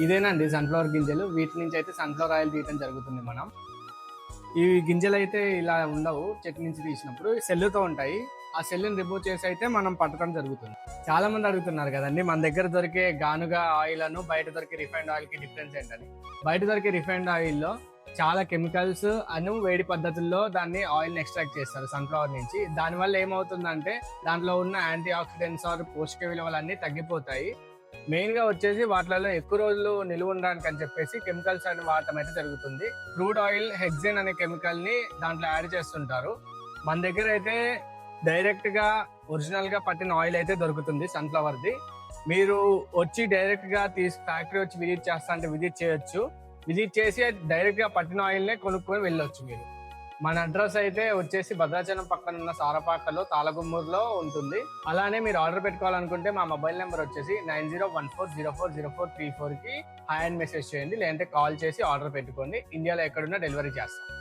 ఇదేనండి సన్ఫ్లవర్ గింజలు. వీటి నుంచి అయితే సన్ఫ్లవర్ ఆయిల్ తీయడం జరుగుతుంది మనం. ఈ గింజలు అయితే ఇలా ఉండవు, చెట్టు నుంచి తీసినప్పుడు సెల్లుతో ఉంటాయి. ఆ సెల్లుని రిమూవ్ చేసి అయితే మనం పట్టడం జరుగుతుంది. చాలా మంది అడుగుతున్నారు కదండి, మన దగ్గర దొరికే గానుగా ఆయిల్ అను బయట దొరికే రిఫైండ్ ఆయిల్ కి డిఫరెన్స్ ఏంటని. బయట దొరికే రిఫైండ్ ఆయిల్లో చాలా కెమికల్స్ అను వేడి పద్ధతుల్లో దాన్ని ఆయిల్ ని ఎక్స్ట్రాక్ట్ చేస్తారు సన్ఫ్లవర్ నుంచి. దానివల్ల ఏమవుతుందంటే దాంట్లో ఉన్న యాంటీ ఆక్సిడెంట్స్ ఆర్ పోషక విలువలన్నీ తగ్గిపోతాయి. మెయిన్ గా వచ్చేసి వాటిలలో ఎక్కువ రోజులు నిలువ ఉండడానికి అని చెప్పేసి కెమికల్స్ అని వాడటం అయితే జరుగుతుంది. క్రూడ్ ఆయిల్ హెక్సేన్ అనే కెమికల్ ని దాంట్లో యాడ్ చేస్తుంటారు. మన దగ్గర అయితే డైరెక్ట్ గా ఒరిజినల్ గా పట్టిన ఆయిల్ అయితే దొరుకుతుంది సన్ఫ్లవర్ ది. మీరు వచ్చి డైరెక్ట్ గా ఫ్యాక్టరీ వచ్చి విజిట్ చేస్తా అంటే విజిట్ చేయొచ్చు. విజిట్ చేసి డైరెక్ట్ గా పట్టిన ఆయిల్ నే కొనుక్కొని వెళ్ళొచ్చు మీరు. మన అడ్రస్ అయితే వచ్చేసి భద్రాచలం పక్కన ఉన్న సారపాకలో తాళగుమ్మూరులో ఉంటుంది. అలానే మీరు ఆర్డర్ పెట్టుకోవాలనుకుంటే మా మొబైల్ నెంబర్ వచ్చేసి 9014040434 కి హాయ్ అని మెసేజ్ చేయండి, లేదంటే కాల్ చేసి ఆర్డర్ పెట్టుకోండి. ఇండియాలో ఎక్కడున్నా డెలివరీ చేస్తాం.